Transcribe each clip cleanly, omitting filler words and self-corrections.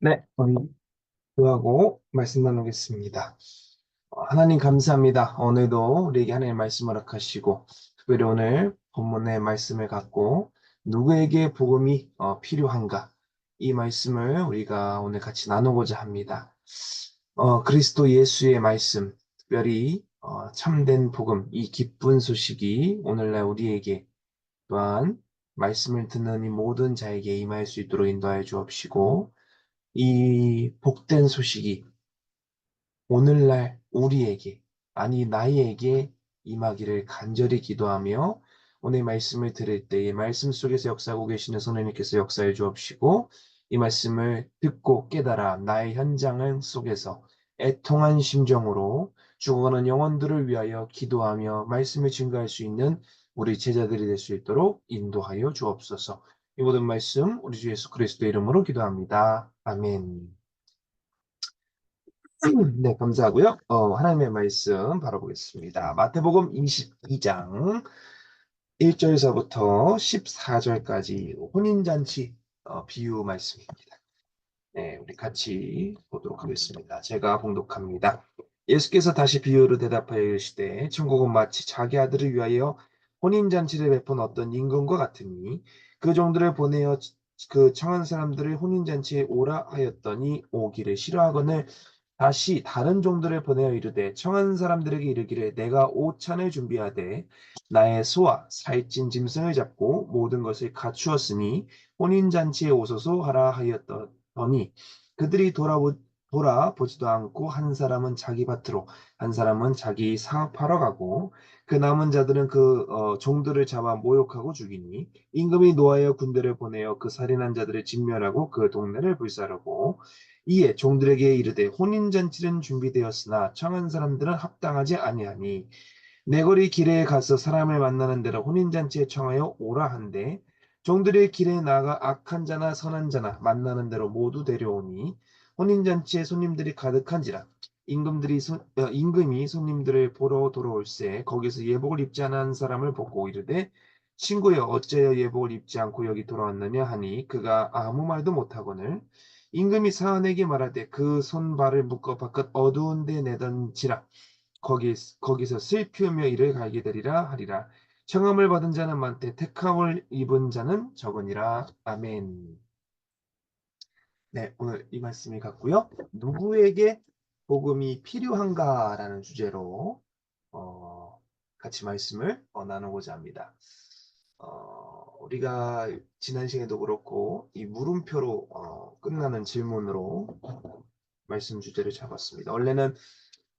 네, 우리 그하고 말씀 나누겠습니다. 하나님 감사합니다. 오늘도 우리에게 하나님 말씀을 허락하시고, 특별히 오늘 본문의 말씀을 갖고 누구에게 복음이 필요한가? 이 말씀을 우리가 오늘 같이 나누고자 합니다. 그리스도 예수의 말씀, 특별히 참된 복음, 이 기쁜 소식이 오늘날 우리에게 또한 말씀을 듣는 이 모든 자에게 임할 수 있도록 인도하여 주옵시고, 이 복된 소식이 오늘날 우리에게, 아니 나에게 임하기를 간절히 기도하며 오늘 말씀을 들을 때에 말씀 속에서 역사하고 계시는 성령님께서 역사해 주옵시고 이 말씀을 듣고 깨달아 나의 현장 속에서 애통한 심정으로 죽어가는 영혼들을 위하여 기도하며 말씀을 증거할 수 있는 우리 제자들이 될 수 있도록 인도하여 주옵소서. 이 모든 말씀 우리 주 예수 그리스도의 이름으로 기도합니다. 아멘. 네, 감사하고요. 하나님의 말씀 바로 보겠습니다. 마태복음 22장 1절에서부터 14절까지 혼인잔치 비유 말씀입니다. 네, 우리 같이 보도록 하겠습니다. 제가 봉독합니다. 예수께서 다시 비유로 대답하여 이르시되 천국은 마치 자기 아들을 위하여 혼인잔치를 베푼 어떤 임금과 같으니 그 종들을 보내어 그 청한 사람들을 혼인잔치에 오라 하였더니 오기를 싫어하거늘 다시 다른 종들을 보내어 이르되 청한 사람들에게 이르기를 내가 오찬을 준비하되 나의 소와 살찐 짐승을 잡고 모든 것을 갖추었으니 혼인잔치에 오소서 하라 하였더니 그들이 돌아보지도 않고 한 사람은 자기 밭으로 한 사람은 자기 사업하러 가고 그 남은 자들은 그 종들을 잡아 모욕하고 죽이니 임금이 노하여 군대를 보내어 그 살인한 자들을 진멸하고 그 동네를 불사르고 이에 종들에게 이르되 혼인잔치는 준비되었으나 청한 사람들은 합당하지 아니하니 내거리 길에 가서 사람을 만나는 대로 혼인잔치에 청하여 오라 한데 종들이 길에 나가 악한 자나 선한 자나 만나는 대로 모두 데려오니 혼인잔치에 손님들이 가득한지라 임금이 손님들을 보러 돌아올새 거기서 예복을 입지 않은 사람을 보고 이르되 친구여 어찌하여 예복을 입지 않고 여기 돌아왔느냐 하니 그가 아무 말도 못하거늘 임금이 사안에게 말하되 그 손발을 묶어 바깥 어두운 데 내던지라 거기서 슬피우며 이를 갈게 되리라 하리라. 청함을 받은 자는 많되 택함을 입은 자는 적으니라. 아멘. 네, 오늘 이 말씀이 같고요. 누구에게 복음이 필요한가라는 주제로 같이 말씀을 나누고자 합니다. 우리가 지난 시간에도 그렇고 이 물음표로 끝나는 질문으로 말씀 주제를 잡았습니다. 원래는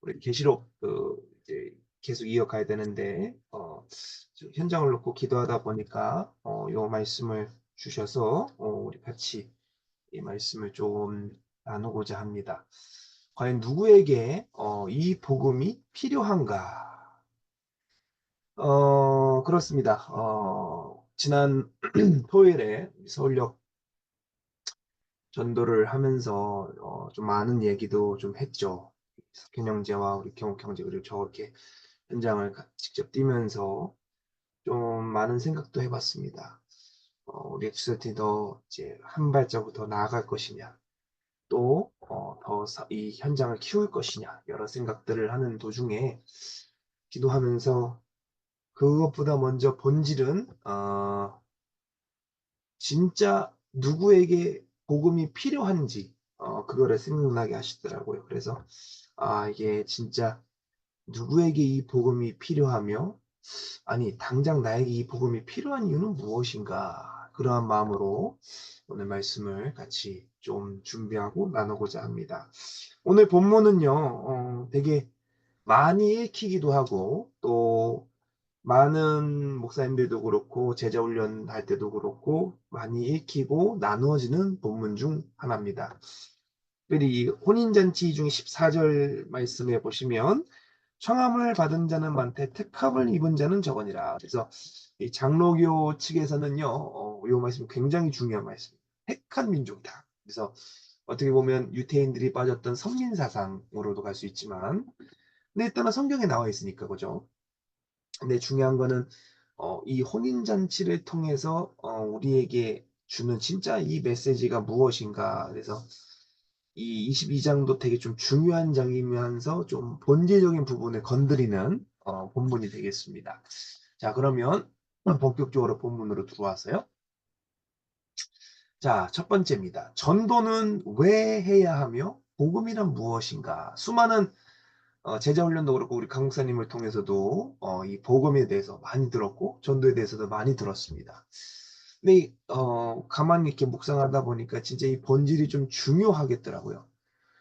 우리 계시록 이제 계속 이어가야 되는데 현장을 놓고 기도하다 보니까 요 말씀을 주셔서 우리 같이 이 말씀을 좀 나누고자 합니다. 과연 누구에게 이 복음이 필요한가? 그렇습니다. 지난 토요일에 서울역 전도를 하면서 좀 많은 얘기도 좀 했죠. 석현형제와 우리 경욱형제 그리고 저렇게 현장을 직접 뛰면서 좀 많은 생각도 해봤습니다. 우리 엑스터티더 이제 한 발자국 더 나아갈 것이냐, 또 더 이 현장을 키울 것이냐 여러 생각들을 하는 도중에 기도하면서 그것보다 먼저 본질은 진짜 누구에게 복음이 필요한지 그거를 생각나게 하시더라고요. 그래서 이게 진짜 누구에게 이 복음이 필요하며 아니 당장 나에게 이 복음이 필요한 이유는 무엇인가 그러한 마음으로 오늘 말씀을 같이 좀 준비하고 나누고자 합니다. 오늘 본문은요 되게 많이 읽히기도 하고 또 많은 목사님들도 그렇고 제자 훈련할 때도 그렇고 많이 읽히고 나누어지는 본문 중 하나입니다. 특별히 이 혼인잔치 중 14절 말씀에 보시면 청함을 받은 자는 많되 택함을 입은 자는 적으니라. 그래서 이 장로교 측에서는요, 이 말씀 굉장히 중요한 말씀. 택한 민족이다. 그래서 어떻게 보면 유태인들이 빠졌던 성민 사상으로도 갈 수 있지만, 근데 일단은 성경에 나와 있으니까 그죠. 근데 중요한 거는 이 혼인잔치를 통해서 우리에게 주는 진짜 이 메시지가 무엇인가. 그래서 이 22장도 되게 좀 중요한 장이면서 좀 본질적인 부분을 건드리는 본문이 되겠습니다. 자, 그러면 본격적으로 본문으로 들어와서요. 자, 첫 번째입니다. 전도는 왜 해야 하며 복음이란 무엇인가? 수많은 제자 훈련도 그렇고 우리 강 목사님을 통해서도 이 복음에 대해서 많이 들었고 전도에 대해서도 많이 들었습니다. 근데 가만히 이렇게 묵상하다 보니까 진짜 이 본질이 좀 중요하겠더라고요.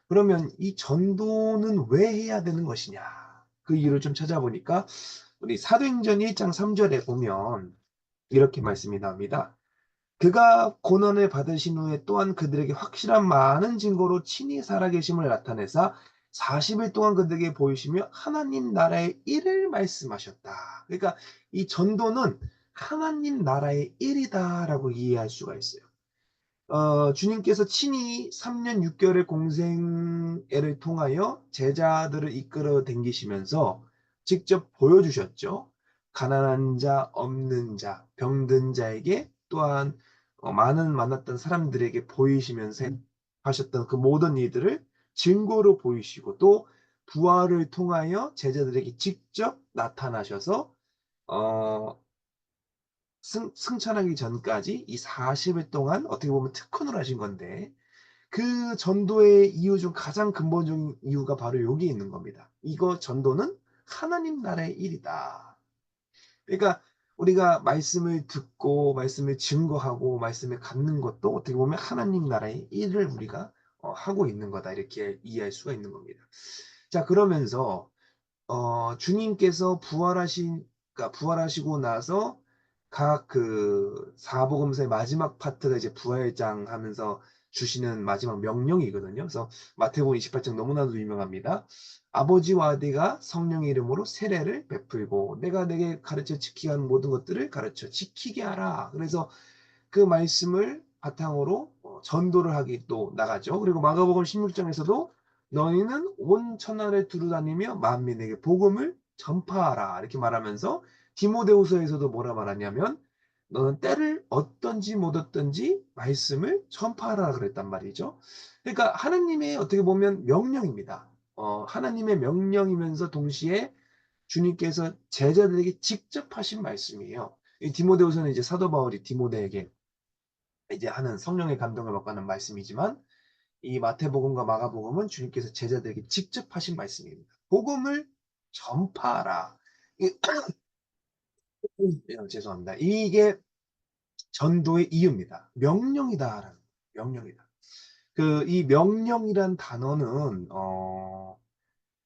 그러면 이 전도는 왜 해야 되는 것이냐? 그 이유를 좀 찾아보니까 우리 사도행전 1장 3절에 보면 이렇게 말씀이 나옵니다. 그가 고난을 받으신 후에 또한 그들에게 확실한 많은 증거로 친히 살아계심을 나타내사 40일 동안 그들에게 보이시며 하나님 나라의 일을 말씀하셨다. 그러니까 이 전도는 하나님 나라의 일이다라고 이해할 수가 있어요. 주님께서 친히 3년 6개월의 공생애를 통하여 제자들을 이끌어 다니시면서 직접 보여주셨죠. 가난한 자, 없는 자, 병든 자에게 또한 많은 만났던 사람들에게 보이시면서 하셨던 그 모든 일들을 증거로 보이시고 또 부활을 통하여 제자들에게 직접 나타나셔서 어, 승천하기 전까지 이 40일 동안 어떻게 보면 특훈을 하신 건데 그 전도의 이유 중 가장 근본적인 이유가 바로 여기에 있는 겁니다. 이거 전도는 하나님 나라의 일이다. 그러니까 우리가 말씀을 듣고 말씀을 증거하고 말씀을 갖는 것도 어떻게 보면 하나님 나라의 일을 우리가 하고 있는 거다. 이렇게 이해할 수가 있는 겁니다. 자, 그러면서 주님께서 그러니까 부활하시고 나서 각 그 사복음서의 마지막 파트가 이제 부활장 하면서 주시는 마지막 명령이거든요. 그래서 마태복음 28장 너무나도 유명합니다. 아버지와 아들과 성령의 이름으로 세례를 베풀고 내가 내게 가르쳐 지키게 하는 모든 것들을 가르쳐 지키게 하라. 그래서 그 말씀을 바탕으로 전도를 하기 또 나가죠. 그리고 마가복음 16장에서도 너희는 온 천하를 두루다니며 만민에게 복음을 전파하라 이렇게 말하면서 디모데후서에서도 뭐라 말하냐면 너는 때를 얻든지 못 얻든지 말씀을 전파하라 그랬단 말이죠. 그러니까 하나님의 어떻게 보면 명령입니다. 하나님의 명령이면서 동시에 주님께서 제자들에게 직접 하신 말씀이에요. 이 디모데후서는 이제 사도 바울이 디모데에게 이제 하는 성령의 감동을 받고 하는 말씀이지만 이 마태복음과 마가복음은 주님께서 제자들에게 직접 하신 말씀입니다. 복음을 전파하라. 죄송합니다. 이게 전도의 이유입니다. 명령이다라는 명령이다. 그 이 명령이란 단어는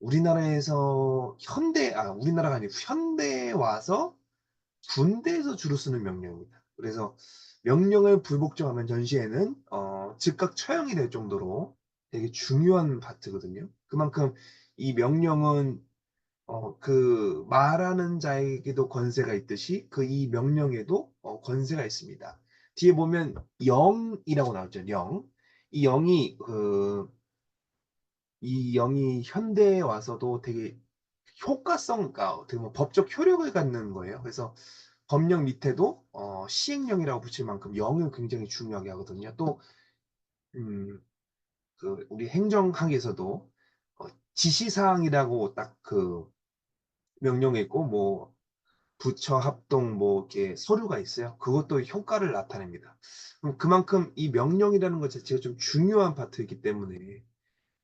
우리나라에서 우리나라가 아니고 현대에 와서 군대에서 주로 쓰는 명령입니다. 그래서 명령을 불복종하면 전시에는 즉각 처형이 될 정도로 되게 중요한 파트거든요. 그만큼 이 명령은 그 말하는 자에게도 권세가 있듯이 그 이 명령에도 권세가 있습니다. 뒤에 보면 영이라고 나오죠. 영. 이 영이 이 영이 현대에 와서도 되게 효과성과 어떻게 보면 법적 효력을 갖는 거예요. 그래서 법령 밑에도 시행령이라고 붙일 만큼 영을 굉장히 중요하게 하거든요. 또 음, 그 우리 행정학에서도 지시사항이라고 딱 그 명령에 있고 뭐 부처 합동 뭐 이렇게 서류가 있어요. 그것도 효과를 나타냅니다. 그럼 그만큼 이 명령이라는 것 자체가 좀 중요한 파트이기 때문에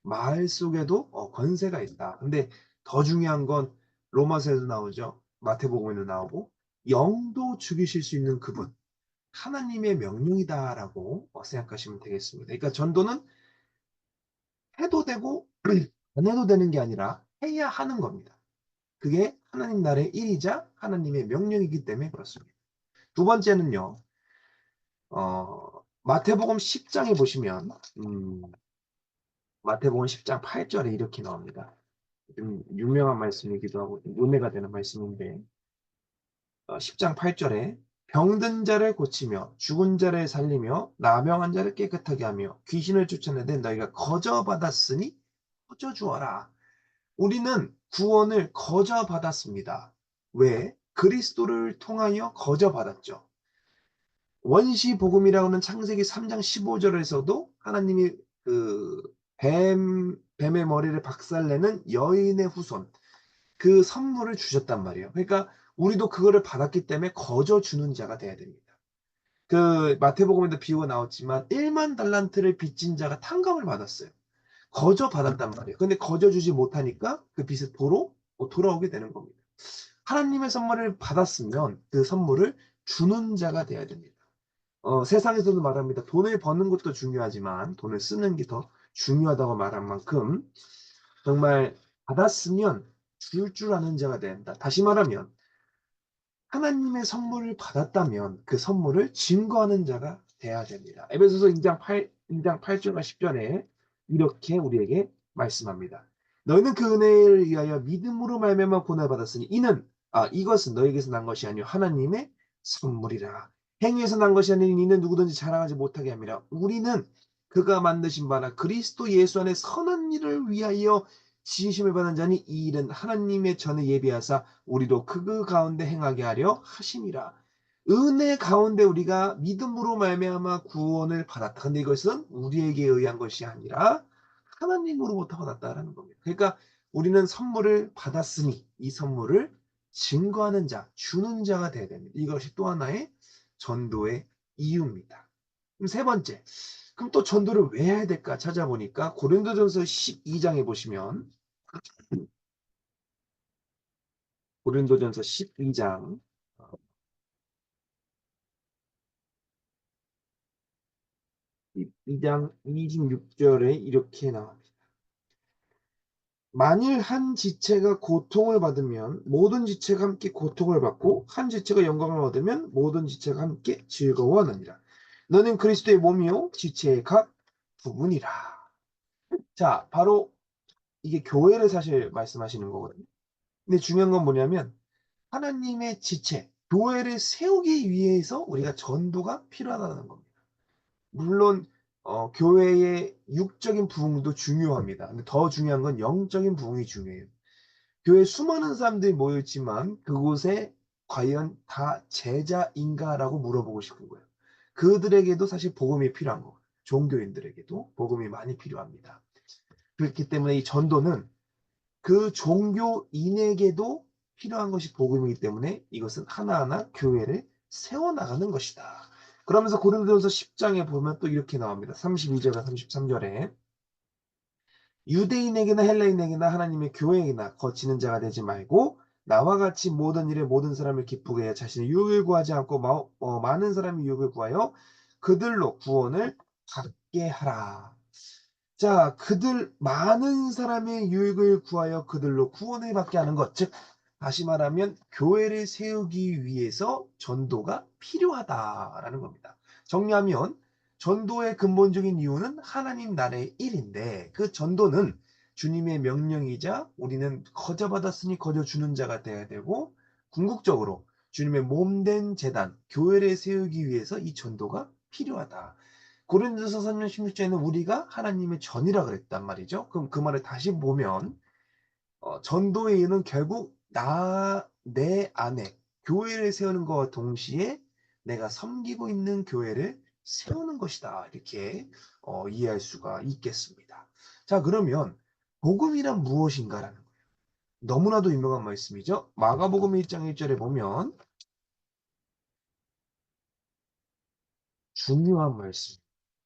말 속에도 권세가 있다. 근데 더 중요한 건 로마서에도 나오죠. 마태복음에도 나오고 영도 죽이실 수 있는 그분. 하나님의 명령이다라고 생각하시면 되겠습니다. 그러니까 전도는 해도 되고 안 해도 되는 게 아니라 해야 하는 겁니다. 그게 하나님 나라의 일이자 하나님의 명령이기 때문에 그렇습니다. 두 번째는요. 마태복음 10장에 보시면 마태복음 10장 8절에 이렇게 나옵니다. 좀 유명한 말씀이기도 하고 은혜가 되는 말씀인데 10장 8절에 병든 자를 고치며 죽은 자를 살리며 나병한 자를 깨끗하게 하며 귀신을 쫓아내되 너희가 거저 받았으니 거저 주어라. 우리는 구원을 거저 받았습니다. 왜? 그리스도를 통하여 거저 받았죠. 원시 복음이라고 하는 창세기 3장 15절에서도 하나님이 그 뱀의 머리를 박살내는 여인의 후손, 그 선물을 주셨단 말이에요. 그러니까 우리도 그거를 받았기 때문에 거저 주는 자가 돼야 됩니다. 그 마태복음에도 비유가 나왔지만 1만 달란트를 빚진 자가 탕감을 받았어요. 거저 받았단 말이에요. 근데 거저 주지 못하니까 그 빚을 도로 돌아오게 되는 겁니다. 하나님의 선물을 받았으면 그 선물을 주는 자가 돼야 됩니다. 세상에서도 말합니다. 돈을 버는 것도 중요하지만 돈을 쓰는 게 더 중요하다고 말한 만큼 정말 받았으면 줄 아는 자가 된다. 다시 말하면 하나님의 선물을 받았다면 그 선물을 증거하는 자가 돼야 됩니다. 에베소서 2장 8절과 10절에 이렇게 우리에게 말씀합니다. 너희는 그 은혜를 위하여 믿음으로 말미암아 구원을 받았으니 이것은 너희에게서 난 것이 아니요 하나님의 선물이라. 행위에서 난 것이 아니니 이는 누구든지 자랑하지 못하게 함이라. 우리는 그가 만드신 바라 그리스도 예수 안에 선한 일을 위하여 지으심을 받은 자니 이 일은 하나님의 전에 예비하사 우리도 그 가운데 행하게 하려 하심이라. 은혜 가운데 우리가 믿음으로 말미암아 구원을 받았다. 근데 이것은 우리에게 의한 것이 아니라 하나님으로부터 받았다라는 겁니다. 그러니까 우리는 선물을 받았으니 이 선물을 증거하는 자, 주는 자가 되어야 됩니다. 이것이 또 하나의 전도의 이유입니다. 그럼 세 번째, 그럼 또 전도를 왜 해야 될까 찾아보니까 고린도전서 12장에 보시면 고린도전서 12장 2장 26절에 이렇게 나옵니다. 만일 한 지체가 고통을 받으면 모든 지체가 함께 고통을 받고 한 지체가 영광을 얻으면 모든 지체가 함께 즐거워하느니라. 너는 그리스도의 몸이요 지체의 각 부분이라. 자, 바로 이게 교회를 사실 말씀하시는 거거든요. 근데 중요한 건 뭐냐면 하나님의 지체, 교회를 세우기 위해서 우리가 전도가 필요하다는 겁니다. 물론 교회의 육적인 부흥도 중요합니다. 근데 더 중요한 건 영적인 부흥이 중요해요. 교회에 수많은 사람들이 모여 있지만 그곳에 과연 다 제자인가라고 물어보고 싶은 거예요. 그들에게도 사실 복음이 필요한 거예요. 종교인들에게도 복음이 많이 필요합니다. 그렇기 때문에 이 전도는 그 종교인에게도 필요한 것이 복음이기 때문에 이것은 하나하나 교회를 세워나가는 것이다. 그러면서 고린도전서 10장에 보면 또 이렇게 나옵니다. 32절과 33절에 유대인에게나 헬라인에게나 하나님의 교회에게나 거치는 자가 되지 말고 나와 같이 모든 일에 모든 사람을 기쁘게 해 자신의 유익을 구하지 않고 많은 사람의 유익을 구하여 그들로 구원을 받게 하라. 자, 그들 많은 사람의 유익을 구하여 그들로 구원을 받게 하는 것. 즉, 다시 말하면 교회를 세우기 위해서 전도가 필요하다라는 겁니다. 정리하면 전도의 근본적인 이유는 하나님 나라의 일인데 그 전도는 주님의 명령이자 우리는 거저 받았으니 거저 주는 자가 되어야 되고 궁극적으로 주님의 몸된 재단, 교회를 세우기 위해서 이 전도가 필요하다. 고린도서 3장 16절에는 우리가 하나님의 전이라 그랬단 말이죠. 그럼 그 말을 다시 보면 전도의 이유는 결국 내 안에 교회를 세우는 것과 동시에 내가 섬기고 있는 교회를 세우는 것이다. 이렇게 이해할 수가 있겠습니다. 자, 그러면 복음이란 무엇인가라는 거예요. 너무나도 유명한 말씀이죠. 마가복음 1장 1절에 보면 중요한 말씀.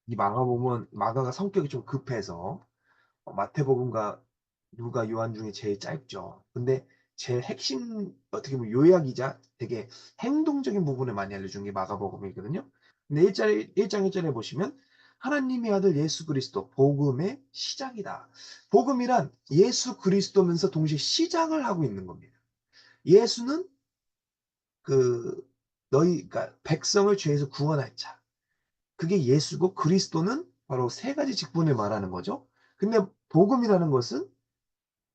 이 마가가 성격이 좀 급해서 마태복음과 누가 요한 중에 제일 짧죠. 근데 제일 핵심 어떻게 보면 요약이자 되게 행동적인 부분을 많이 알려준 게 마가복음이거든요. 근데 1장 1절에 보시면 하나님의 아들 예수 그리스도 복음의 시작이다. 복음이란 예수 그리스도면서 동시에 시작을 하고 있는 겁니다. 예수는 그 그러니까 백성을 죄에서 구원할 자. 그게 예수고 그리스도는 바로 세 가지 직분을 말하는 거죠. 근데 복음이라는 것은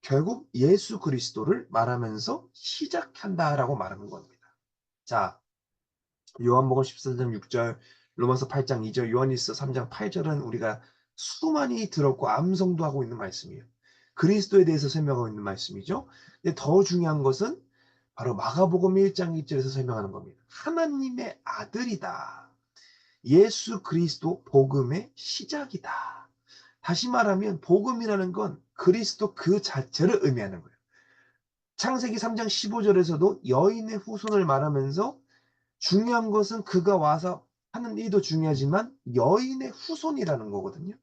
결국 예수 그리스도를 말하면서 시작한다라고 말하는 겁니다. 자, 요한복음 14장 6절, 로마서 8장 2절, 요한일서 3장 8절은 우리가 수많이 들었고 암송도 하고 있는 말씀이에요. 그리스도에 대해서 설명하고 있는 말씀이죠. 근데 더 중요한 것은 바로 마가복음 1장 1절에서 설명하는 겁니다. 하나님의 아들이다. 예수 그리스도 복음의 시작이다. 다시 말하면 복음이라는 건 그리스도 그 자체를 의미하는 거예요. 창세기 3장 15절에서도 여인의 후손을 말하면서 중요한 것은 그가 와서 하는 일도 중요하지만 여인의 후손이라는 거거든요.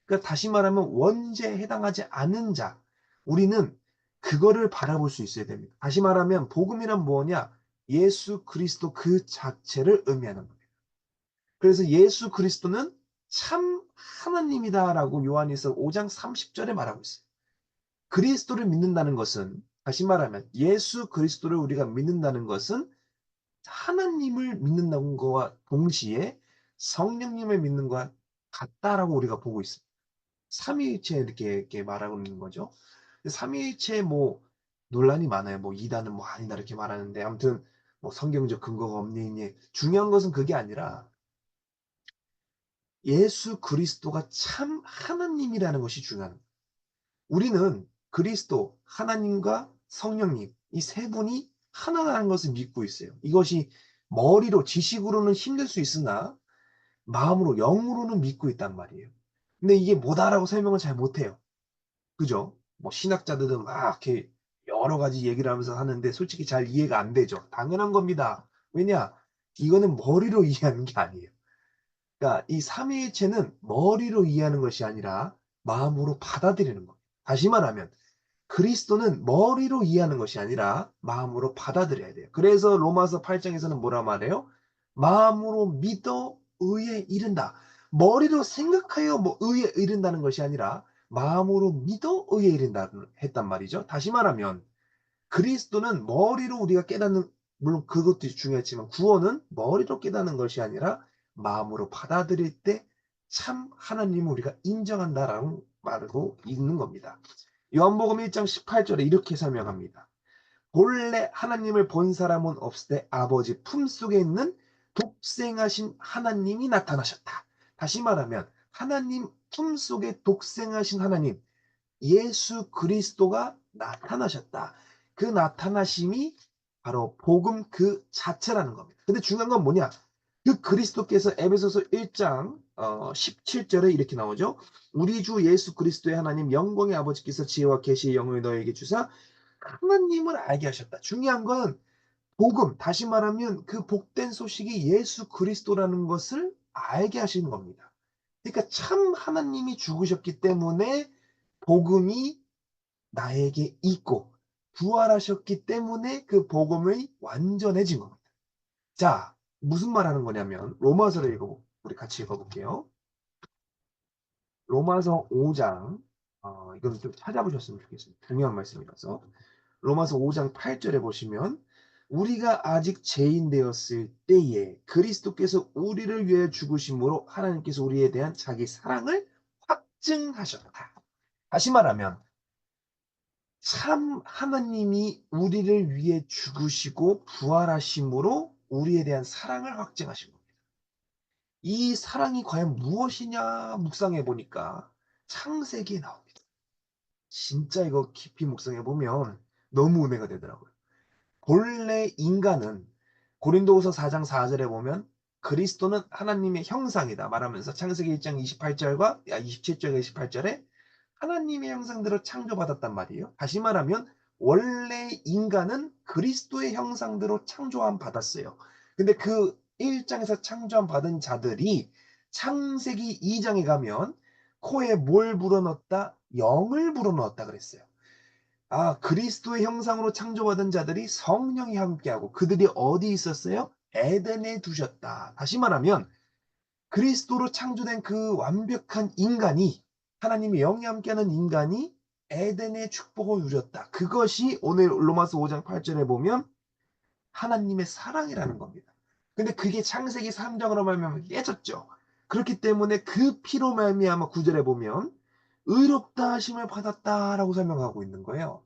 그러니까 다시 말하면 원죄에 해당하지 않은 자, 우리는 그거를 바라볼 수 있어야 됩니다. 다시 말하면 복음이란 뭐냐? 예수 그리스도 그 자체를 의미하는 거예요. 그래서 예수 그리스도는 참 하나님이다라고 요한일서 5장 30절에 말하고 있어요. 그리스도를 믿는다는 것은, 다시 말하면 예수 그리스도를 우리가 믿는다는 것은 하나님을 믿는다는 것과 동시에 성령님을 믿는 것과 같다라고 우리가 보고 있습니다. 삼위일체 이렇게 말하고 있는 거죠. 삼위일체 뭐 논란이 많아요. 뭐 이단은 뭐 아니다 이렇게 말하는데, 아무튼 뭐 성경적 근거가 없니 중요한 것은 그게 아니라 예수 그리스도가 참 하나님이라는 것이 중요한 거예요. 우리는 그리스도, 하나님과 성령님 이 세 분이 하나라는 것을 믿고 있어요. 이것이 머리로 지식으로는 힘들 수 있으나 마음으로 영으로는 믿고 있단 말이에요. 근데 이게 뭐다라고 설명을 잘 못해요. 그죠? 뭐 신학자들은 막 이렇게 여러 가지 얘기를 하면서 하는데 솔직히 잘 이해가 안 되죠. 당연한 겁니다. 왜냐? 이거는 머리로 이해하는 게 아니에요. 그러니까 이 삼위일체는 머리로 이해하는 것이 아니라 마음으로 받아들이는 겁니다. 다시 말하면 그리스도는 머리로 이해하는 것이 아니라 마음으로 받아들여야 돼요. 그래서 로마서 8장에서는 뭐라 말해요? 마음으로 믿어 의에 이른다. 머리로 생각하여 뭐 의에 이른다는 것이 아니라 마음으로 믿어 의에 이른다 했단 말이죠. 다시 말하면 그리스도는 머리로 우리가 깨닫는, 물론 그것도 중요했지만 구원은 머리로 깨닫는 것이 아니라 마음으로 받아들일 때 참 하나님을 우리가 인정한다라는 말고 있는 겁니다. 요한복음 1장 18절에 이렇게 설명합니다. 본래 하나님을 본 사람은 없을 때 아버지 품속에 있는 독생하신 하나님이 나타나셨다. 다시 말하면 하나님 품속에 독생하신 하나님, 예수 그리스도가 나타나셨다. 그 나타나심이 바로 복음 그 자체라는 겁니다. 근데 중요한 건 뭐냐? 그 그리스도께서 에베소서 1장 17절에 이렇게 나오죠. 우리 주 예수 그리스도의 하나님 영광의 아버지께서 지혜와 계시의 영을 너에게 주사 하나님을 알게 하셨다. 중요한 건 복음, 다시 말하면 그 복된 소식이 예수 그리스도라는 것을 알게 하시는 겁니다. 그러니까 참 하나님이 죽으셨기 때문에 복음이 나에게 있고 부활하셨기 때문에 그 복음이 완전해진 겁니다. 자, 무슨 말 하는 거냐면 로마서를 우리 같이 읽어볼게요. 로마서 5장, 이건 좀 찾아보셨으면 좋겠습니다. 중요한 말씀이라서. 로마서 5장 8절에 보시면 우리가 아직 죄인 되었을 때에 그리스도께서 우리를 위해 죽으심으로 하나님께서 우리에 대한 자기 사랑을 확증하셨다. 다시 말하면 참 하나님이 우리를 위해 죽으시고 부활하심으로 우리에 대한 사랑을 확증하신 겁니다. 이 사랑이 과연 무엇이냐 묵상해 보니까 창세기에 나옵니다. 진짜 이거 깊이 묵상해 보면 너무 은혜가 되더라고요. 본래 인간은 고린도후서 4장 4절에 보면 그리스도는 하나님의 형상이다 말하면서 창세기 1장 28절과 27절과 28절에 하나님의 형상대로 창조받았단 말이에요. 다시 말하면 원래 인간은 그리스도의 형상대로 창조함 받았어요. 근데 그 1장에서 창조함 받은 자들이 창세기 2장에 가면 코에 뭘 불어넣었다? 영을 불어넣었다 그랬어요. 그리스도의 형상으로 창조받은 자들이 성령이 함께하고 그들이 어디 있었어요? 에덴에 두셨다. 다시 말하면 그리스도로 창조된 그 완벽한 인간이, 하나님의 영이 함께하는 인간이 에덴의 축복을 누렸다. 그것이 오늘 로마서 5장 8절에 보면 하나님의 사랑이라는 겁니다. 근데 그게 창세기 3장으로 말미암아 깨졌죠. 그렇기 때문에 그 피로 말미암아 9절에 보면 의롭다 하심을 받았다라고 설명하고 있는 거예요.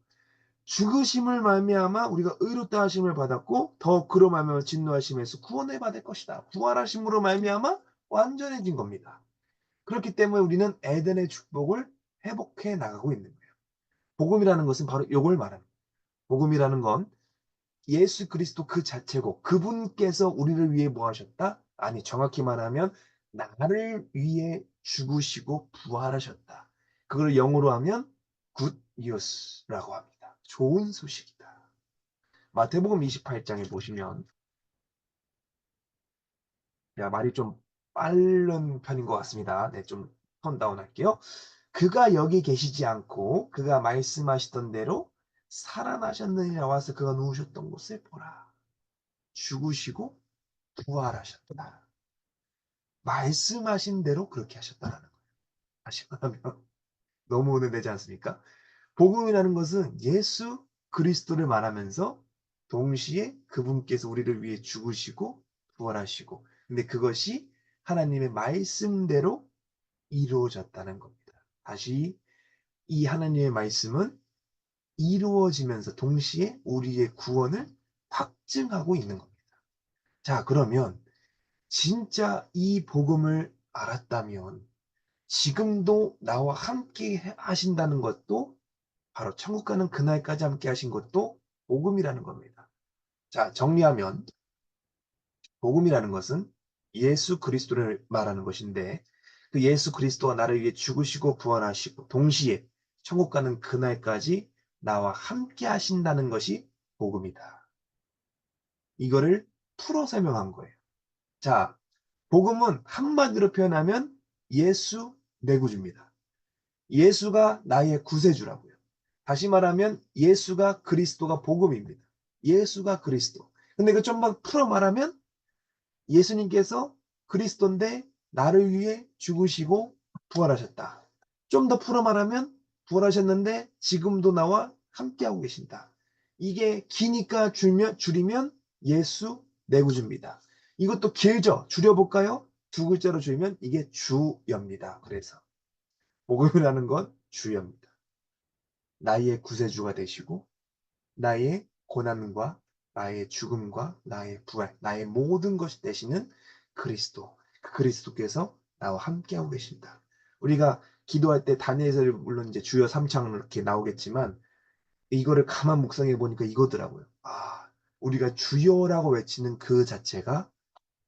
죽으심을 말미암아 우리가 의롭다 하심을 받았고 더 그로 말미암아 진노하심에서 구원을 받을 것이다. 부활하심으로 말미암아 완전해진 겁니다. 그렇기 때문에 우리는 에덴의 축복을 회복해 나가고 있는 거예요. 복음이라는 것은 바로 이걸 말합니다. 복음이라는 건 예수 그리스도 그 자체고 그분께서 우리를 위해 뭐 하셨다? 아니 정확히 말하면 나를 위해 죽으시고 부활하셨다. 그걸 영어로 하면 good news라고 합니다. 좋은 소식이다. 마태복음 28장에 보시면, 야, 말이 좀 빠른 편인 것 같습니다. 네, 좀 톤다운 할게요. 그가 여기 계시지 않고 그가 말씀하시던 대로 살아나셨느니라. 와서 그가 누우셨던 곳을 보라. 죽으시고 부활하셨다. 말씀하신 대로 그렇게 하셨다라는 거예요. 다시 말하면 너무 은혜되지 않습니까? 복음이라는 것은 예수 그리스도를 말하면서 동시에 그분께서 우리를 위해 죽으시고 부활하시고, 근데 그것이 하나님의 말씀대로 이루어졌다는 겁니다. 다시, 이 하나님의 말씀은 이루어지면서 동시에 우리의 구원을 확증하고 있는 겁니다. 자, 그러면 진짜 이 복음을 알았다면 지금도 나와 함께 하신다는 것도, 바로 천국 가는 그날까지 함께 하신 것도 복음이라는 겁니다. 자, 정리하면 복음이라는 것은 예수 그리스도를 말하는 것인데, 그 예수 그리스도가 나를 위해 죽으시고 부활하시고 동시에 천국 가는 그날까지 나와 함께 하신다는 것이 복음이다. 이거를 풀어 설명한 거예요. 자, 복음은 한마디로 표현하면 예수 내구주입니다. 예수가 나의 구세주라고요. 다시 말하면 예수가 그리스도가 복음입니다. 예수가 그리스도. 근데 이거 좀 더 풀어 말하면 예수님께서 그리스도인데 나를 위해 죽으시고 부활하셨다. 좀 더 풀어 말하면 부활하셨는데 지금도 나와 함께하고 계신다. 이게 기니까 줄이면 예수 내구주입니다. 이것도 길죠? 줄여볼까요? 두 글자로 줄이면 이게 주여입니다. 그래서 복음이라는 건 주여입니다. 나의 구세주가 되시고 나의 고난과 나의 죽음과 나의 부활, 나의 모든 것이 되시는 그리스도. 그 그리스도께서 나와 함께하고 계신다. 우리가 기도할 때 다니엘서를 물론 이제 주여 3창 이렇게 나오겠지만, 이거를 가만 묵상해 보니까 이거더라고요. 아, 우리가 주여라고 외치는 그 자체가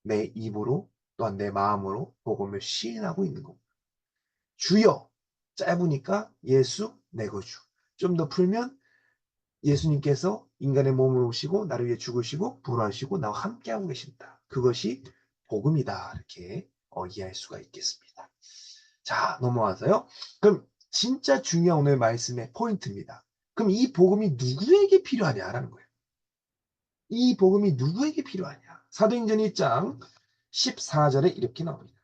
내 입으로 또한 내 마음으로 복음을 시인하고 있는 겁니다. 주여, 짧으니까 예수 내 거주. 좀 더 풀면 예수님께서 인간의 몸을 오시고 나를 위해 죽으시고 부활하시고 나와 함께하고 계신다. 그것이 복음이다. 이렇게 이해할 수가 있겠습니다. 자, 넘어와서요. 그럼 진짜 중요한 오늘 말씀의 포인트입니다. 그럼 이 복음이 누구에게 필요하냐라는 거예요. 이 복음이 누구에게 필요하냐. 사도행전 1장 14절에 이렇게 나옵니다.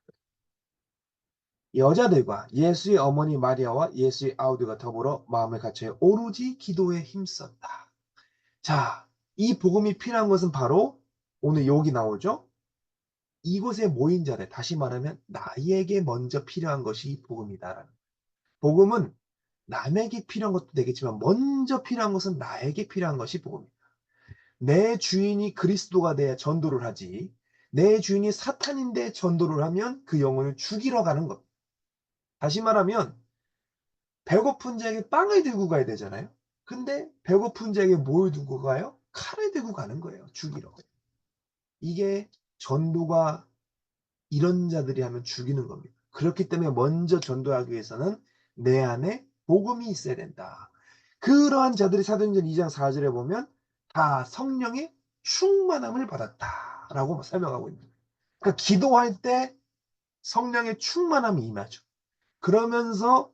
여자들과 예수의 어머니 마리아와 예수의 아우들과 더불어 마음을 갖춰 오로지 기도에 힘썼다. 자, 이 복음이 필요한 것은 바로 오늘 여기 나오죠. 이곳에 모인 자들, 다시 말하면 나에게 먼저 필요한 것이 이 복음이다라는. 복음은 남에게 필요한 것도 되겠지만 먼저 필요한 것은 나에게 필요한 것이 복음이다. 내 주인이 그리스도가 돼야 전도를 하지, 내 주인이 사탄인데 전도를 하면 그 영혼을 죽이러 가는 것. 다시 말하면 배고픈 자에게 빵을 들고 가야 되잖아요. 근데 배고픈 자에게 뭘 들고 가요? 칼을 들고 가는 거예요. 죽이러. 이게 전도가 이런 자들이 하면 죽이는 겁니다. 그렇기 때문에 먼저 전도하기 위해서는 내 안에 복음이 있어야 된다. 그러한 자들이 사도행전 2장 4절에 보면 다 성령의 충만함을 받았다라고 설명하고 있는 거예요. 그러니까 기도할 때 성령의 충만함이 임하죠. 그러면서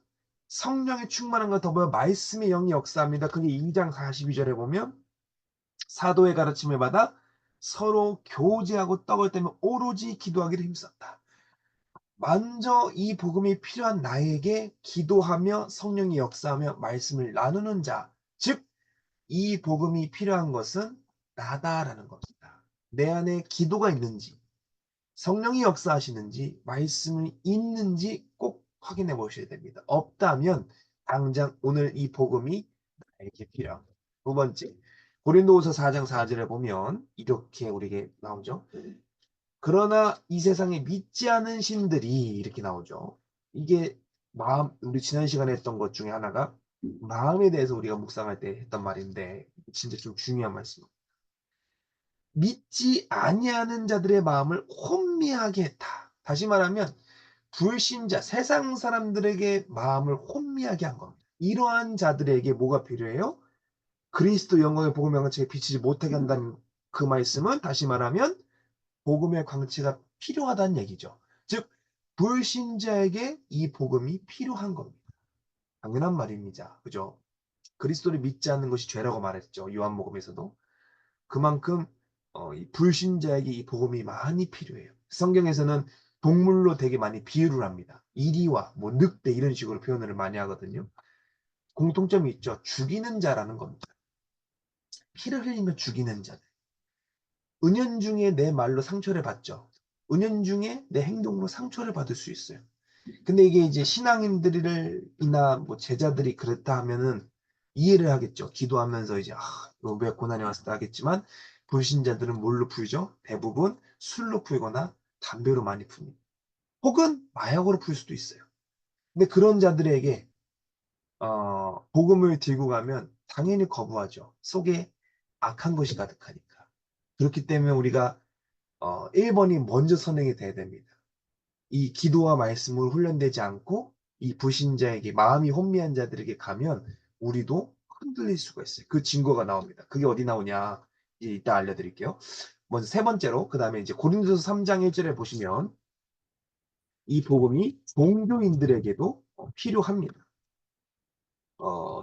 성령의 충만함과 더불어 말씀의 영이 역사합니다. 그게 2장 42절에 보면 사도의 가르침을 받아 서로 교제하고 떡을 떼며 오로지 기도하기를 힘썼다. 먼저 이 복음이 필요한 나에게 기도하며 성령이 역사하며 말씀을 나누는 자, 즉 이 복음이 필요한 것은 나다라는 겁니다. 내 안에 기도가 있는지, 성령이 역사하시는지, 말씀이 있는지 꼭 확인해 보셔야 됩니다. 없다면 당장 오늘 이 복음이 나에게 필요합니다. 두 번째, 고린도후서 4장 4절에 보면 이렇게 우리에게 나오죠. 그러나 이 세상에 믿지 않은 신들이, 이렇게 나오죠. 이게 우리 지난 시간에 했던 것 중에 하나가 마음에 대해서 우리가 묵상할 때 했던 말인데 진짜 좀 중요한 말씀입니다. 믿지 아니하는 자들의 마음을 혼미하게 했다. 다시 말하면 불신자, 세상 사람들에게 마음을 혼미하게 한 겁니다. 이러한 자들에게 뭐가 필요해요? 그리스도 영광의 복음의 광채에 비치지 못하게 한다는 그 말씀은 다시 말하면 복음의 광채가 필요하다는 얘기죠. 즉 불신자에게 이 복음이 필요한 겁니다. 당연한 말입니다. 그죠? 그리스도를 믿지 않는 것이 죄라고 말했죠. 요한복음에서도. 그만큼 이 불신자에게 이 복음이 많이 필요해요. 성경에서는 동물로 되게 많이 비유를 합니다. 이리와 뭐 늑대 이런 식으로 표현을 많이 하거든요. 공통점이 있죠. 죽이는 자라는 겁니다. 피를 흘리며 죽이는 자들. 은연중에 내 말로 상처를 받죠. 은연중에 내 행동으로 상처를 받을 수 있어요. 근데 이게 이제 신앙인들이나 뭐 제자들이 그랬다 하면은 이해를 하겠죠. 기도하면서 이제 이거 왜 고난이 왔을까 하겠지만 불신자들은 뭘로 풀죠? 대부분 술로 풀거나 담배로 많이 풉니다. 혹은 마약으로 풀 수도 있어요. 근데 그런 자들에게 복음을 들고 가면 당연히 거부하죠. 속에 악한 것이 가득하니까. 그렇기 때문에 우리가 1번이 먼저 선행이 돼야 됩니다. 이 기도와 말씀으로 훈련되지 않고 이 불신자에게 마음이 혼미한 자들에게 가면 우리도 흔들릴 수가 있어요. 그 증거가 나옵니다. 그게 어디 나오냐? 이따 알려드릴게요. 먼저 세 번째로 그 다음에 이제 고린도서 3장 1절에 보시면 이 복음이 종교인들에게도 필요합니다.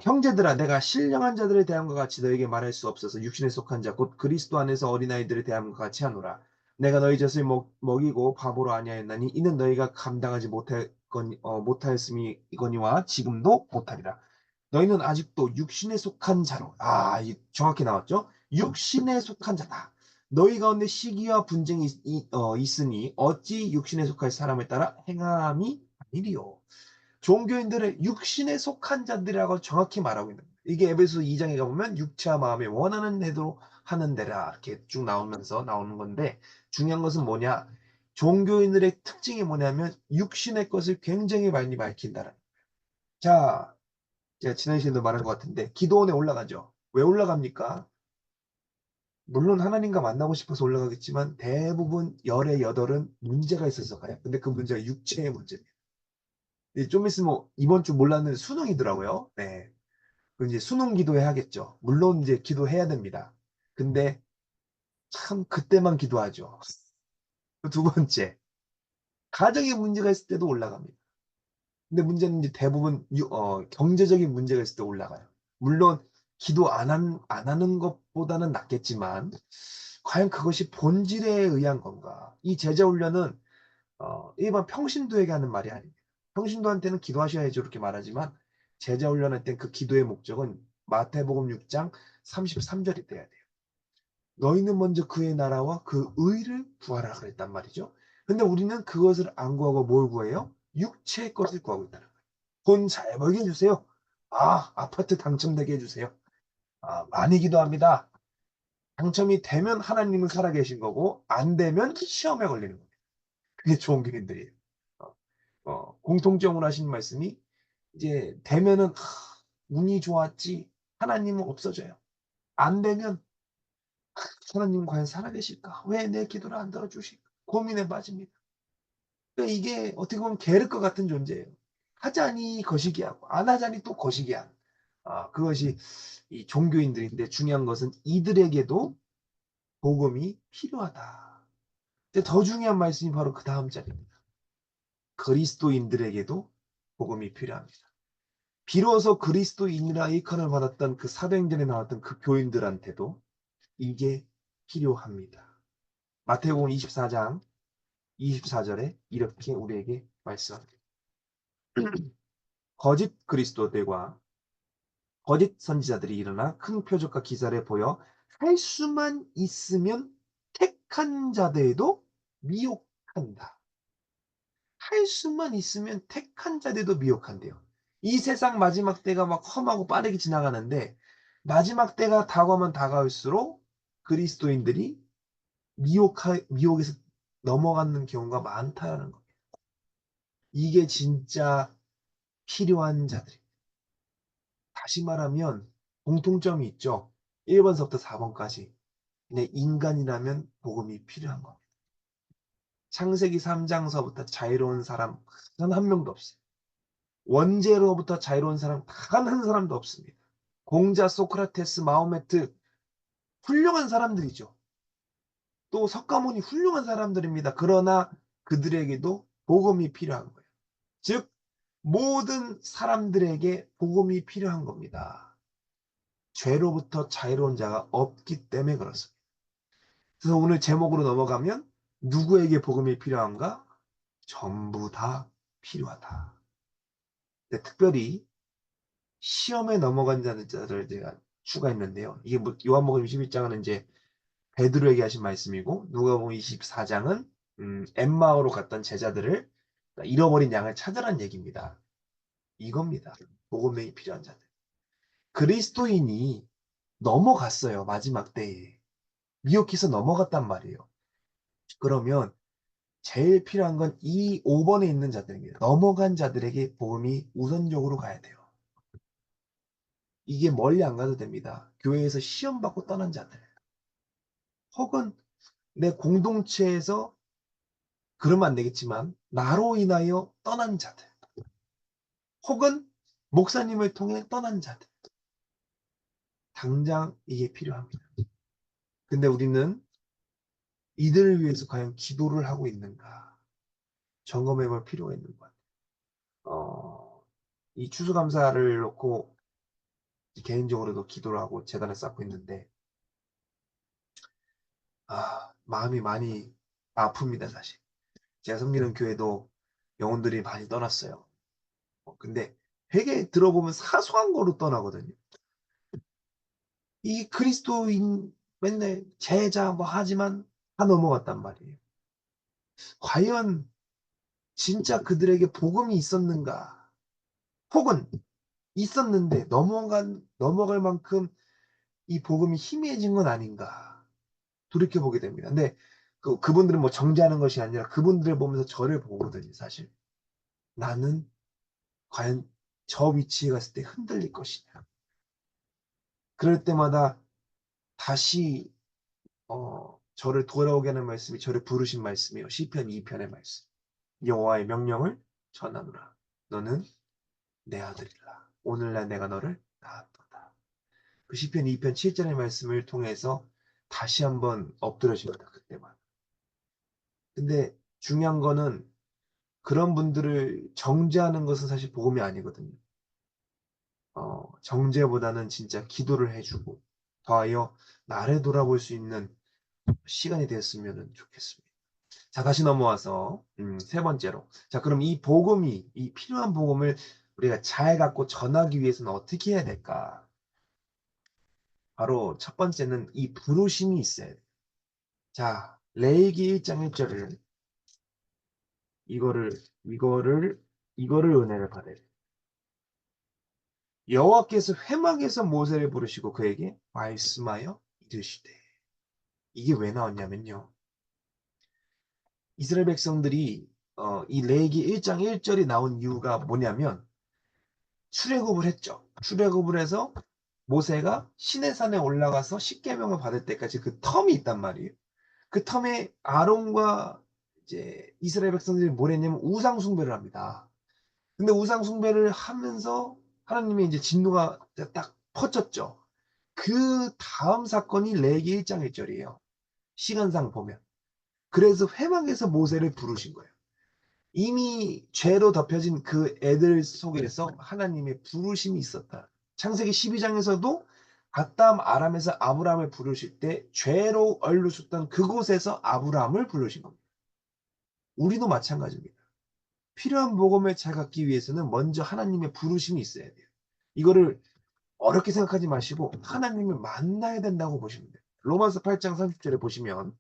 형제들아 내가 신령한 자들에 대함과 같이 너에게 말할 수 없어서 육신에 속한 자 곧 그리스도 안에서 어린아이들에 대함과 같이 하노라. 내가 너희 젖을 먹이고 바보로 아니하였나니 이는 너희가 감당하지 못하였음이거니와 지금도 못하리라. 너희는 아직도 육신에 속한 자로 이 정확히 나왔죠. 육신에 속한 자다. 너희 가운데 시기와 분쟁이 있으니 어찌 육신에 속할 사람을 따라 행함이 아니리요. 종교인들의 육신에 속한 자들이라고 정확히 말하고 있는 거예요. 이게 에베소 2장에 가보면 육체와 마음에 원하는 대로 하는 데라 이렇게 쭉 나오면서 나오는 건데 중요한 것은 뭐냐? 종교인들의 특징이 뭐냐면 육신의 것을 굉장히 많이 밝힌다는. 자, 제가 지난 시간에도 말한 것 같은데 기도원에 올라가죠. 왜 올라갑니까? 물론 하나님과 만나고 싶어서 올라가겠지만 대부분 열의 여덟은 문제가 있어서 가요. 근데 그 문제가 육체의 문제입니다. 좀 있으면 이번 주 몰랐는데 수능이더라고요. 네. 그 이제 수능 기도해야겠죠. 물론 이제 기도해야 됩니다. 근데 참 그때만 기도하죠. 두 번째, 가정에 문제가 있을 때도 올라갑니다. 근데 문제는 이제 대부분 경제적인 문제가 있을 때 올라가요. 물론 기도 안 하는 것보다는 낫겠지만 과연 그것이 본질에 의한 건가? 이 제자 훈련은 일반 평신도에게 하는 말이 아닙니다. 평신도한테는 기도하셔야죠 이렇게 말하지만 제자 훈련할 땐 그 기도의 목적은 마태복음 6장 33절이 돼야 돼요. 너희는 먼저 그의 나라와 그 의를 구하라 그랬단 말이죠. 근데 우리는 그것을 안 구하고 뭘 구해요? 육체의 것을 구하고 있다는 거예요. 돈 잘 벌게 해주세요. 아파트 당첨되게 해주세요. 많이 기도합니다. 당첨이 되면 하나님은 살아계신 거고 안 되면 시험에 걸리는 거예요. 그게 좋은 교인들이에요. 어, 공통점으로 하신 말씀이 이제 되면은 운이 좋았지 하나님은 없어져요. 안 되면 하나님은 과연 살아계실까? 왜 내 기도를 안 들어주실까? 고민에 빠집니다. 그러니까 이게 어떻게 보면 계륵과 같은 존재예요. 하자니 거시기하고 안 하자니 또 거시기한. 그것이 이 종교인들인데 중요한 것은 이들에게도 복음이 필요하다. 근데 더 중요한 말씀이 바로 그 다음 절입니다. 그리스도인들에게도 복음이 필요합니다. 비로소 그리스도인이라 일컬을 받았던 그 사도행전에 나왔던 그 교인들한테도 이게 필요합니다. 마태복음 24장 24절에 이렇게 우리에게 말씀합니다. 거짓 그리스도들과 거짓 선지자들이 일어나 큰 표적과 기사를 보여 할 수만 있으면 택한 자들도 미혹한다. 할 수만 있으면 택한 자들도 미혹한대요. 이 세상 마지막 때가 막 험하고 빠르게 지나가는데 마지막 때가 다가오면 다가올수록 그리스도인들이 미혹에서 넘어가는 경우가 많다는 거예요. 이게 진짜 필요한 자들. 다시 말하면 공통점이 있죠. 1번서부터 4번까지. 근데 인간이라면 복음이 필요한 겁니다. 창세기 3장서부터 자유로운 사람 단 한 명도 없어요. 원죄로부터 자유로운 사람 단 한 사람도 없습니다. 공자, 소크라테스, 마호메트 훌륭한 사람들이죠. 또 석가모니 훌륭한 사람들입니다. 그러나 그들에게도 복음이 필요한 거예요. 즉 모든 사람들에게 복음이 필요한 겁니다. 죄로부터 자유로운 자가 없기 때문에 그렇습니다. 그래서 오늘 제목으로 넘어가면 누구에게 복음이 필요한가? 전부 다 필요하다. 근데 특별히 시험에 넘어간 자들을 제가 추가했는데요. 이게 뭐 요한복음 21장은 이제 베드로에게 하신 말씀이고 누가복음 24장은 엠마오로 갔던 제자들을 잃어버린 양을 찾으란 얘기입니다. 이겁니다. 복음이 필요한 자들. 그리스도인이 넘어갔어요. 마지막 때에. 미혹해서 넘어갔단 말이에요. 그러면 제일 필요한 건 이 5번에 있는 자들입니다. 넘어간 자들에게 복음이 우선적으로 가야 돼요. 이게 멀리 안 가도 됩니다. 교회에서 시험 받고 떠난 자들. 혹은 내 공동체에서 그러면 안 되겠지만 나로 인하여 떠난 자들. 혹은 목사님을 통해 떠난 자들. 당장 이게 필요합니다. 근데 우리는 이들을 위해서 과연 기도를 하고 있는가 점검해 볼 필요가 있는 것 같아요. 이 추수감사를 놓고 개인적으로도 기도를 하고 재단을 쌓고 있는데 마음이 많이 아픕니다. 사실 제가 섬기는 교회도 영혼들이 많이 떠났어요. 근데 되게 들어보면 사소한 거로 떠나거든요. 이 그리스도인 맨날 제자 뭐 하지만 다 넘어갔단 말이에요. 과연 진짜 그들에게 복음이 있었는가? 혹은 있었는데 넘어갈 만큼 이 복음이 희미해진 건 아닌가? 돌이켜보게 됩니다. 근데 그분들은 뭐 정죄하는 것이 아니라 그분들을 보면서 저를 보거든요, 사실. 나는 과연 저 위치에 갔을 때 흔들릴 것이냐. 그럴 때마다 다시 저를 돌아오게 하는 말씀이 저를 부르신 말씀이요. 시편 2편의 말씀. 여호와의 명령을 전하노라. 너는 내 아들이라. 오늘날 내가 너를 낳았도다. 그 시편 2편 7절의 말씀을 통해서 다시 한번 엎드려집니다. 그때만. 근데 중요한 거는 그런 분들을 정죄하는 것은 사실 복음이 아니거든요. 정죄보다는 진짜 기도를 해주고 더하여 나를 돌아볼 수 있는 시간이 되었으면 좋겠습니다. 자, 다시 넘어와서 세 번째로. 자, 그럼 이 필요한 복음을 우리가 잘 갖고 전하기 위해서는 어떻게 해야 될까? 바로 첫 번째는 이 부르심이 있어야 돼요. 자, 레위기 1장 1절을 이거를 이거를 은혜를 받아야 돼요. 여호와께서 회막에서 모세를 부르시고 그에게 말씀하여 이르시되. 이게 왜 나왔냐면요. 이스라엘 백성들이 이 레위기 1장 1절이 나온 이유가 뭐냐면 출애굽을 했죠. 출애굽을 해서 모세가 시내산에 올라가서 십계명을 받을 때까지 그 텀이 있단 말이에요. 그 텀에 아론과 이제 이스라엘 백성들이 뭘 했냐면 우상 숭배를 합니다. 근데 우상 숭배를 하면서 하나님의 이제 진노가 딱 퍼졌죠. 그 다음 사건이 레위기 1장 1절이에요. 시간상 보면. 그래서 회막에서 모세를 부르신 거예요. 이미 죄로 덮여진 그 애들 속에서 하나님의 부르심이 있었다. 창세기 12장에서도 아담 아람에서 아브라함을 부르실 때 죄로 얼룩졌던 그곳에서 아브라함을 부르신 겁니다. 우리도 마찬가지입니다. 필요한 복음을 잘 갖기 위해서는 먼저 하나님의 부르심이 있어야 돼요. 이거를 어렵게 생각하지 마시고 하나님을 만나야 된다고 보시면 돼요. 로마서 8장 30절에 보시면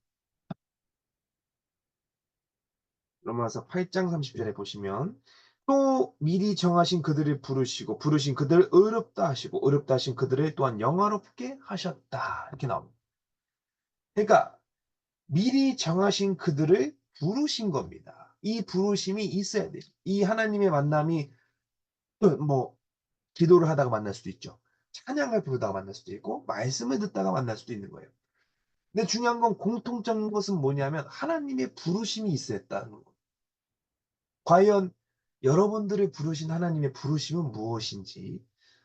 로마서 8장 30절에 보시면 또 미리 정하신 그들을 부르신 그들을 의롭다 하시고 의롭다 하신 그들을 또한 영화롭게 하셨다. 이렇게 나옵니다. 그러니까 미리 정하신 그들을 부르신 겁니다. 이 부르심이 있어야 돼요. 이 하나님의 만남이 뭐 기도를 하다가 만날 수도 있죠. 찬양을 부르다가 만날 수도 있고 말씀을 듣다가 만날 수도 있는 거예요. 근데 중요한 건 공통적인 것은 뭐냐면 하나님의 부르심이 있어야 했다는 거. 과연 여러분들의 부르신 하나님의 부르심은 무엇인지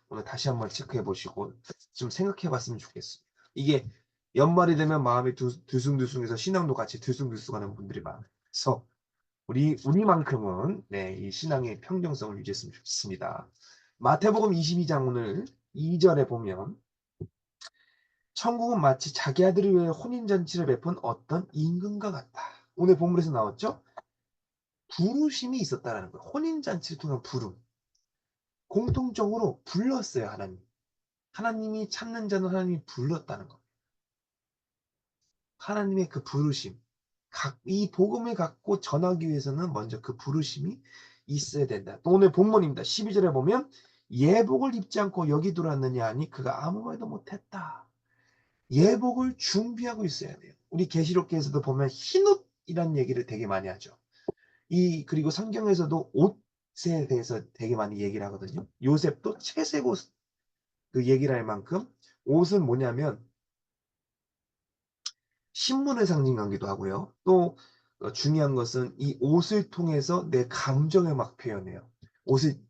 오늘 다시 한번 체크해 보시고 좀 생각해 봤으면 좋겠습니다. 이게 연말이 되면 마음이 들숭들숭해서 신앙도 같이 들숭들숭하는 분들이 많아서 우리만큼은 이 신앙의 평정성을 유지했으면 좋겠습니다. 마태복음 22장 오늘 2절에 보면 천국은 마치 자기 아들을 위해 혼인잔치를 베푼 어떤 임금과 같다. 오늘 본문에서 나왔죠? 부르심이 있었다라는 거예요. 혼인잔치를 통한 부름. 공통적으로 불렀어요, 하나님. 하나님이 찾는 자는 하나님이 불렀다는 거. 하나님의 그 부르심. 이 복음을 갖고 전하기 위해서는 먼저 그 부르심이 있어야 된다. 또 오늘 본문입니다. 12절에 보면 예복을 입지 않고 여기 들어왔느냐 하니 그가 아무 말도 못했다. 예복을 준비하고 있어야 돼요. 우리 계시록기에서도 보면 흰옷이라는 얘기를 되게 많이 하죠. 그리고 성경에서도 옷에 대해서 되게 많이 얘기를 하거든요. 요셉도 채색 옷 그 얘기를 할 만큼 옷은 뭐냐면 신분을 상징하기도 하고요. 또 중요한 것은 이 옷을 통해서 내 감정을 막 표현해요. 옷을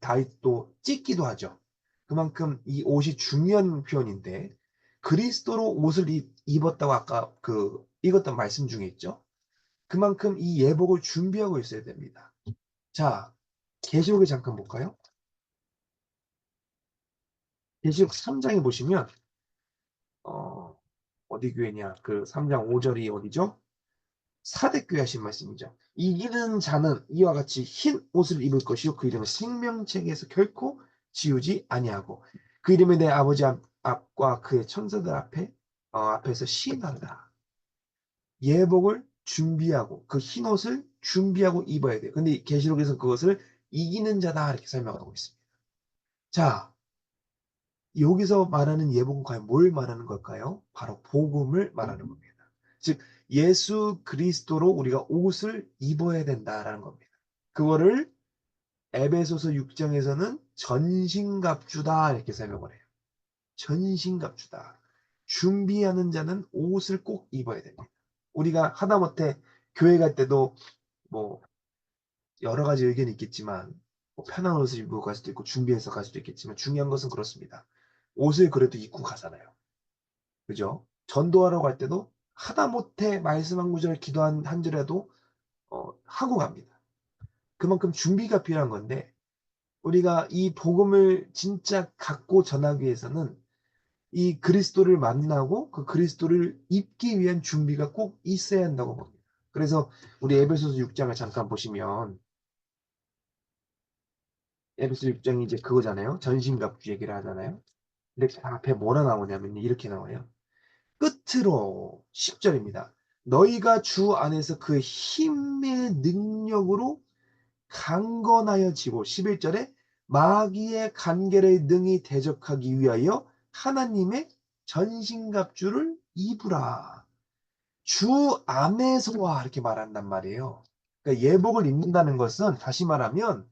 또 찢기도 하죠. 그만큼 이 옷이 중요한 표현인데 그리스도로 옷을 입었다고 아까 읽었던 말씀 중에 있죠. 그만큼 이 예복을 준비하고 있어야 됩니다. 자, 계시록에 잠깐 볼까요? 계시록 3장에 보시면 어디 교회냐? 그 3장 5절이 어디죠? 사대교회 하신 말씀이죠. 이기는 자는 이와 같이 흰 옷을 입을 것이요 그 이름을 생명책에서 결코 지우지 아니하고 그 이름을 내 아버지 앞과 그의 천사들 앞에서 시인한다. 예복을 준비하고 그 흰 옷을 준비하고 입어야 돼요. 근데 계시록에서 그것을 이기는 자다 이렇게 설명하고 있습니다. 자, 여기서 말하는 예복은 과연 뭘 말하는 걸까요? 바로 복음을 말하는 겁니다. 즉 예수 그리스도로 우리가 옷을 입어야 된다라는 겁니다. 그거를 에베소서 6장에서는 전신갑주다 이렇게 설명을 해요. 전신갑주다. 준비하는 자는 옷을 꼭 입어야 됩니다. 우리가 하다못해 교회 갈 때도 뭐 여러 가지 의견이 있겠지만 뭐 편한 옷을 입고 갈 수도 있고 준비해서 갈 수도 있겠지만 중요한 것은 그렇습니다. 옷을 그래도 입고 가잖아요. 그죠? 전도하러 갈 때도 하다못해 말씀 한 구절 기도 한 절이라도 하고 갑니다. 그만큼 준비가 필요한 건데 우리가 이 복음을 진짜 갖고 전하기 위해서는 이 그리스도를 만나고 그 그리스도를 입기 위한 준비가 꼭 있어야 한다고 봅니다. 그래서 우리 에베소서 6장을 잠깐 보시면 에베소 6장이 이제 그거잖아요. 전신갑주 얘기를 하잖아요. 근데 그 앞에 뭐라 나오냐면 이렇게 나와요. 끝으로 10절입니다. 너희가 주 안에서 그 힘의 능력으로 강건하여지고 11절에 마귀의 간계를 능히 대적하기 위하여 하나님의 전신갑주를 입으라. 주 안에서와 이렇게 말한단 말이에요. 그러니까 예복을 입는다는 것은 다시 말하면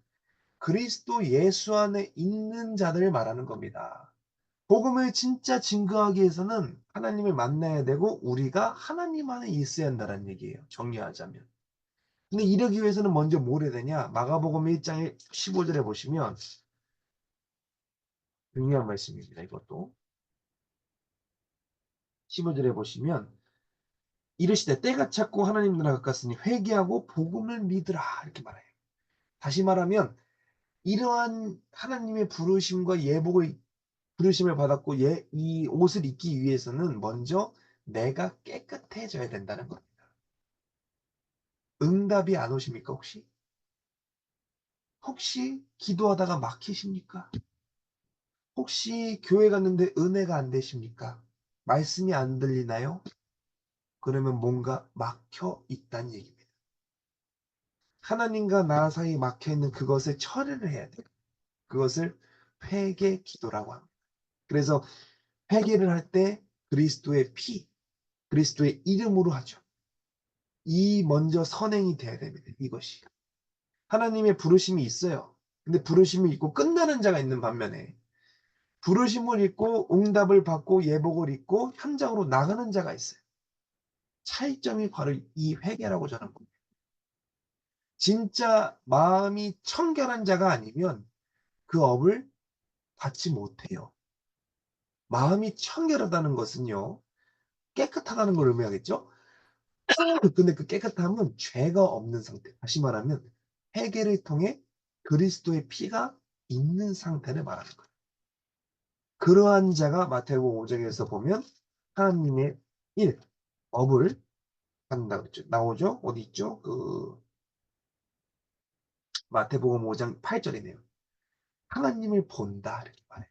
그리스도 예수 안에 있는 자들을 말하는 겁니다. 복음을 진짜 증거하기 위해서는 하나님을 만나야 되고 우리가 하나님 안에 있어야 한다는 얘기예요. 정리하자면. 근데 이러기 위해서는 먼저 뭘 해야 되냐? 마가복음 1장 15절에 보시면 중요한 말씀입니다. 이것도 15절에 보시면 이르시되 때가 찼고 하나님 나라가 가까웠으니 회개하고 복음을 믿으라 이렇게 말해요. 다시 말하면 이러한 하나님의 부르심과 부르심을 받았고 이 옷을 입기 위해서는 먼저 내가 깨끗해져야 된다는 겁니다. 응답이 안 오십니까 혹시? 혹시 기도하다가 막히십니까? 혹시 교회 갔는데 은혜가 안 되십니까? 말씀이 안 들리나요? 그러면 뭔가 막혀 있다는 얘기입니다. 하나님과 나 사이에 막혀 있는 그것을 처리를 해야 돼요. 그것을 회개 기도라고 합니다. 그래서 회개를 할 때 그리스도의 피, 그리스도의 이름으로 하죠. 이 먼저 선행이 돼야 됩니다. 이것이. 하나님의 부르심이 있어요. 근데 부르심이 있고 끝나는 자가 있는 반면에 부르심을 입고 응답을 받고 예복을 입고 현장으로 나가는 자가 있어요. 차이점이 바로 이 회개라고 저는 봅니다. 진짜 마음이 청결한 자가 아니면 그 업을 받지 못해요. 마음이 청결하다는 것은요, 깨끗하다는 걸 의미하겠죠? 근데 그 깨끗함은 죄가 없는 상태. 다시 말하면 회개를 통해 그리스도의 피가 있는 상태를 말하는 거예요. 그러한 자가 마태복음 5장에서 보면 하나님의 일, 업을 받는다고 그랬죠. 나오죠? 어디 있죠? 그 마태복음 5장 8절이네요. 하나님을 본다 이렇게 말해요.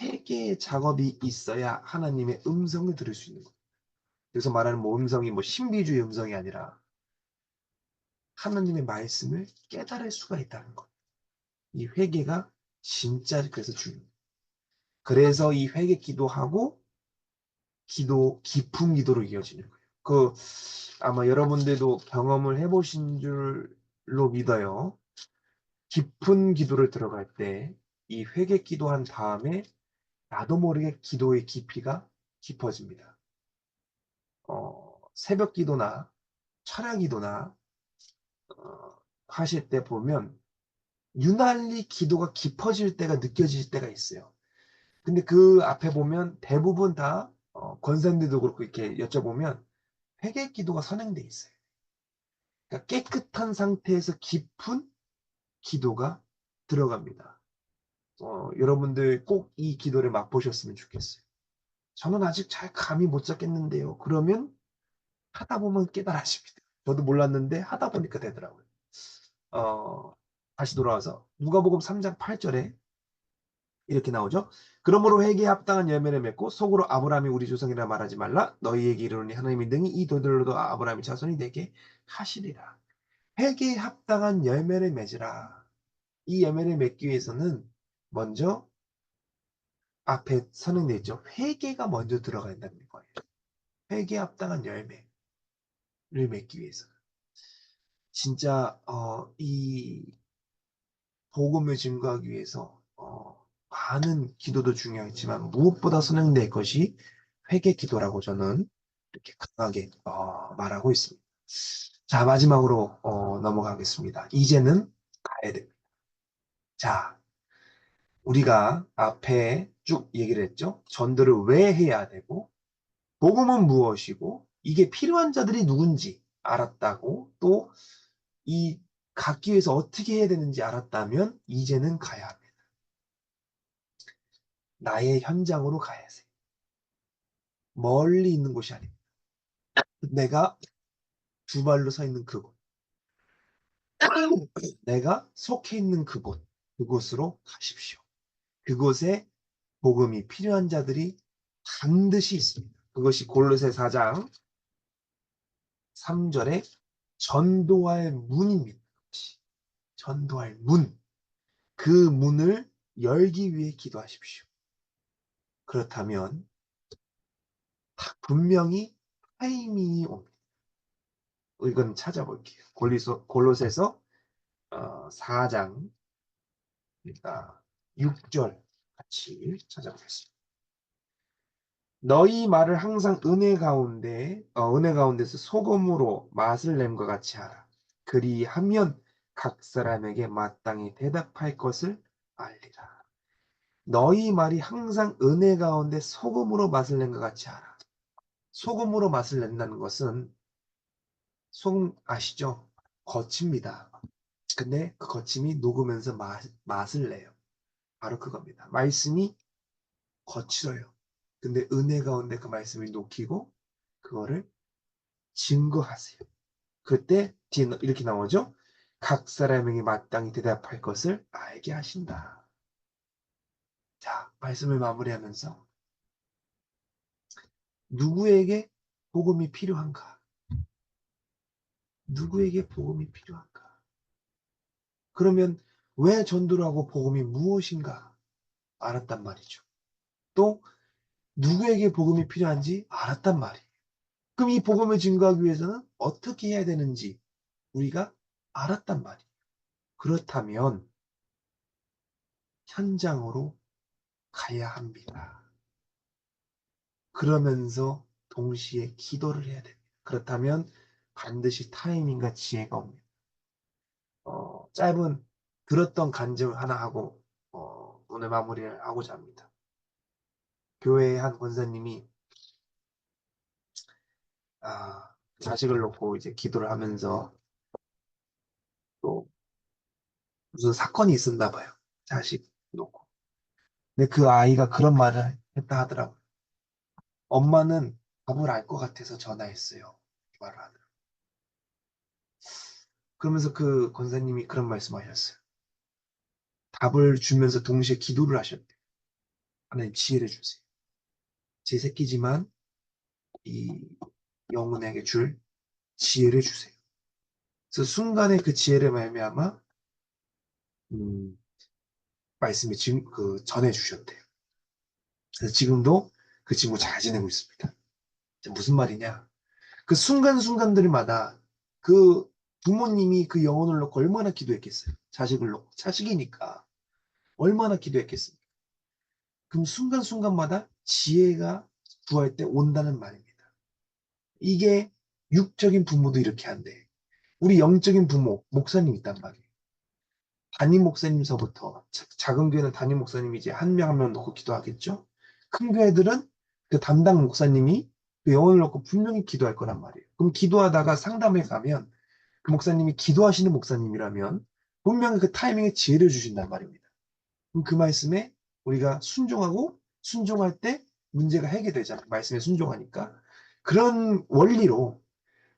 회개의 작업이 있어야 하나님의 음성을 들을 수 있는 거예요. 여기서 말하는 뭐 음성이 뭐 신비주의 음성이 아니라 하나님의 말씀을 깨달을 수가 있다는 것. 이 회개가 진짜 그래서 중요해요. 그래서 이 회개 기도하고 깊은 기도로 이어지는 거예요. 아마 여러분들도 경험을 해보신 줄로 믿어요. 깊은 기도를 들어갈 때 이 회개 기도한 다음에 나도 모르게 기도의 깊이가 깊어집니다. 새벽 기도나 철야 기도나 어, 하실 때 보면 유난히 기도가 깊어질 때가 느껴질 때가 있어요. 근데 그 앞에 보면 대부분 다 권사님들도 그렇고 이렇게 여쭤보면 회개 기도가 선행돼 있어요. 그러니까 깨끗한 상태에서 깊은 기도가 들어갑니다. 여러분들 꼭 이 기도를 맛보셨으면 좋겠어요. 저는 아직 잘 감이 못 잡겠는데요. 그러면 하다 보면 깨달아집니다. 저도 몰랐는데 하다 보니까 되더라고요. 어, 다시 돌아와서 누가복음 3장 8절에 이렇게 나오죠. 그러므로 회개에 합당한 열매를 맺고 속으로 아브라함이 우리 조상이라 말하지 말라. 너희에게 이르노니 하나님이 능히 이 돌들로도 아브라함의 자손이 되게 하시리라. 회개에 합당한 열매를 맺으라. 이 열매를 맺기 위해서는 먼저 앞에 선언되어 있죠. 회개가 먼저 들어가야 된다는 거예요. 회개에 합당한 열매를 맺기 위해서. 진짜 이 복음을 증거하기 위해서 많은 기도도 중요하지만 무엇보다 선행될 것이 회개 기도라고 저는 이렇게 강하게 말하고 있습니다. 자, 마지막으로 넘어가겠습니다. 이제는 가야 됩니다. 자, 우리가 앞에 쭉 얘기를 했죠. 전도를 왜 해야 되고 복음은 무엇이고 이게 필요한 자들이 누군지 알았다고 또 이 갖기 위해서 어떻게 해야 되는지 알았다면 이제는 가야 합니다. 나의 현장으로 가야 해. 멀리 있는 곳이 아닙니다. 내가 두 발로 서 있는 그곳. 내가 속해 있는 그곳으로 가십시오. 그곳에 복음이 필요한 자들이 반드시 있습니다. 그것이 골로새 4장 3절에 전도할 문입니다. 전도할 문. 그 문을 열기 위해 기도하십시오. 그렇다면 분명히 타이밍이 옵니다. 이건 찾아볼게요. 골로새서 4장 그러니까 6절 같이 찾아보겠습니다. 너희 말을 항상 은혜 가운데서 소금으로 맛을 냄과 같이 하라. 그리하면 각 사람에게 마땅히 대답할 것을 알리라. 너희 말이 항상 은혜 가운데 소금으로 맛을 낸것 같이 하라. 소금으로 맛을 낸다는 것은 소금 아시죠? 거칩니다. 근데 그 거침이 녹으면서 맛을 내요. 바로 그겁니다. 말씀이 거칠어요. 근데 은혜 가운데 그 말씀이 녹히고 그거를 증거하세요. 그때 뒤에 이렇게 나오죠. 각 사람에게 마땅히 대답할 것을 알게 하신다. 자, 말씀을 마무리하면서 누구에게 복음이 필요한가? 누구에게 복음이 필요한가? 그러면 왜 전도를 하고 복음이 무엇인가? 알았단 말이죠. 또 누구에게 복음이 필요한지 알았단 말이에요. 그럼 이 복음을 증거하기 위해서는 어떻게 해야 되는지 우리가 알았단 말이에요. 그렇다면 현장으로 가야 합니다. 그러면서 동시에 기도를 해야 됩니다. 그렇다면 반드시 타이밍과 지혜가 옵니다. 짧은 들었던 간증 하나 하고 오늘 마무리를 하고자 합니다. 교회의 한 권사님이 자식을 놓고 이제 기도를 하면서 또 무슨 사건이 있었나 봐요. 자식 놓고. 근데 그 아이가 그런 말을 했다 하더라고요. 엄마는 답을 알 것 같아서 전화했어요. 이 말을 하더라고요. 그러면서 그 권사님이 그런 말씀하셨어요. 답을 주면서 동시에 기도를 하셨대요. 하나님 지혜를 주세요. 제 새끼지만 이 영혼에게 줄 지혜를 주세요. 그래서 순간에 그 지혜를 말미암아 음, 말씀이 지금 전해 주셨대요. 그래서 지금도 그 친구 잘 지내고 있습니다. 무슨 말이냐? 그 순간순간들마다 그 부모님이 그 영혼을 놓고 얼마나 기도했겠어요. 자식을 놓고. 자식이니까 얼마나 기도했겠습니까? 그럼 순간순간마다 지혜가 구할 때 온다는 말입니다. 이게 육적인 부모도 이렇게 한대. 우리 영적인 부모, 목사님 있단 말이에요. 담임 목사님서부터 작은 교회는 담임 목사님이 이제 한 명 한 명 놓고 기도하겠죠. 큰 교회들은 그 담당 목사님이 그 영혼을 놓고 분명히 기도할 거란 말이에요. 그럼 기도하다가 상담에 가면 그 목사님이 기도하시는 목사님이라면 분명히 그 타이밍에 지혜를 주신단 말입니다. 그럼 그 말씀에 우리가 순종하고 순종할 때 문제가 해결되잖아요. 말씀에 순종하니까. 그런 원리로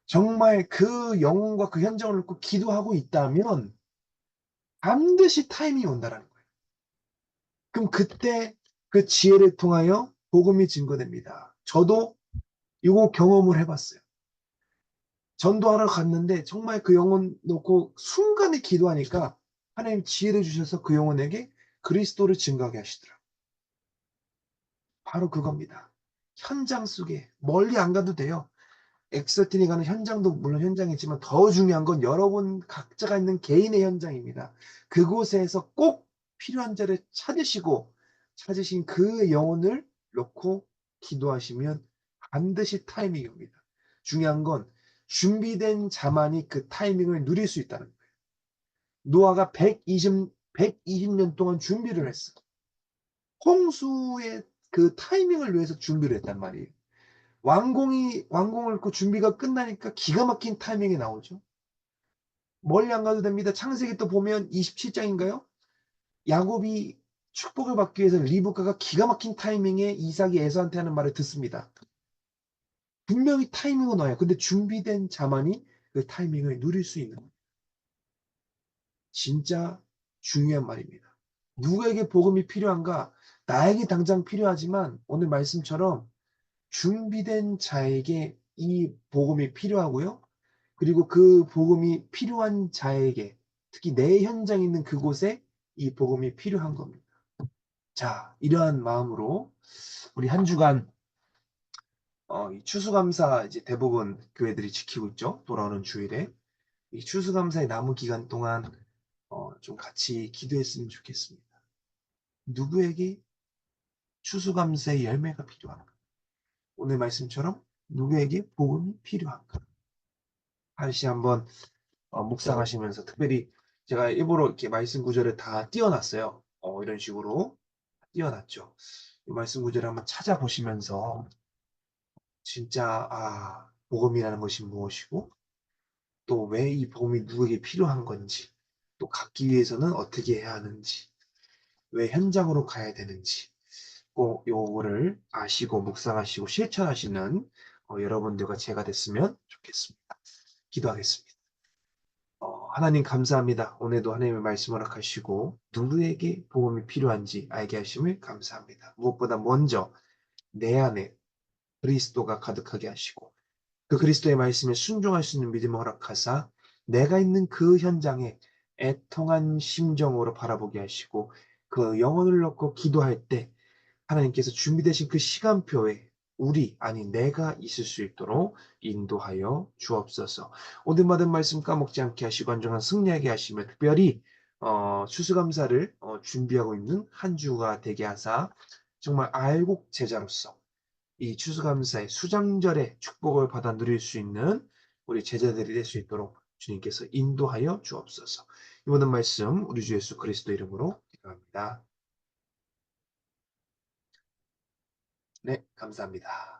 정말 그 영혼과 그 현장을 놓고 기도하고 있다면 반드시 타이밍이 온다라는 거예요. 그럼 그때 그 지혜를 통하여 복음이 증거됩니다. 저도 이거 경험을 해봤어요. 전도하러 갔는데 정말 그 영혼 놓고 순간에 기도하니까 하나님 지혜를 주셔서 그 영혼에게 그리스도를 증거하게 하시더라고요. 바로 그겁니다. 현장 속에 멀리 안 가도 돼요. 엑서틴이 가는 현장도 물론 현장이지만 더 중요한 건 여러분 각자가 있는 개인의 현장입니다. 그곳에서 꼭 필요한 자를 찾으시고 찾으신 그 영혼을 놓고 기도하시면 반드시 타이밍이 옵니다. 중요한 건 준비된 자만이 그 타이밍을 누릴 수 있다는 거예요. 노아가 120년 동안 준비를 했어. 홍수의 그 타이밍을 위해서 준비를 했단 말이에요. 완공을 그 준비가 끝나니까 기가 막힌 타이밍이 나오죠. 멀리 안 가도 됩니다. 창세기 또 보면 27장인가요? 야곱이 축복을 받기 위해서 리브카가 기가 막힌 타이밍에 이삭이 에서한테 하는 말을 듣습니다. 분명히 타이밍은 와요. 근데 준비된 자만이 그 타이밍을 누릴 수 있는 거예요. 진짜 중요한 말입니다. 누구에게 복음이 필요한가? 나에게 당장 필요하지만 오늘 말씀처럼 준비된 자에게 이 복음이 필요하고요. 그리고 그 복음이 필요한 자에게 특히 내 현장에 있는 그곳에 이 복음이 필요한 겁니다. 자, 이러한 마음으로 우리 한 주간 이 추수감사 이제 대부분 교회들이 지키고 있죠. 돌아오는 주일에 이 추수감사의 남은 기간 동안 좀 같이 기도했으면 좋겠습니다. 누구에게 추수감사의 열매가 필요한가? 오늘 말씀처럼 누구에게 복음이 필요한가? 다시 한번 묵상하시면서 특별히 제가 일부러 이렇게 말씀 구절을 다 띄워놨어요. 이런 식으로 띄워놨죠. 이 말씀 구절을 한번 찾아보시면서 진짜 복음이라는 것이 무엇이고 또 왜 이 복음이 누구에게 필요한 건지 또 갖기 위해서는 어떻게 해야 하는지 왜 현장으로 가야 되는지 꼭 요거를 아시고 묵상하시고 실천하시는 여러분들과 제가 됐으면 좋겠습니다. 기도하겠습니다. 하나님 감사합니다. 오늘도 하나님의 말씀 허락하시고 누구에게 복음이 필요한지 알게 하심을 감사합니다. 무엇보다 먼저 내 안에 그리스도가 가득하게 하시고 그 그리스도의 말씀에 순종할 수 있는 믿음을 허락하사 내가 있는 그 현장에 애통한 심정으로 바라보게 하시고 그 영혼을 놓고 기도할 때 하나님께서 준비되신 그 시간표에 우리, 아니 내가 있을 수 있도록 인도하여 주옵소서. 오늘 받은 말씀 까먹지 않게 하시고 안정한 승리하게 하시며 특별히 추수감사를 준비하고 있는 한 주가 되게 하사 정말 알곡 제자로서 이 추수감사의 수장절의 축복을 받아 누릴 수 있는 우리 제자들이 될 수 있도록 주님께서 인도하여 주옵소서. 이 모든 말씀 우리 주 예수 그리스도 이름으로 기도합니다. 네, 감사합니다.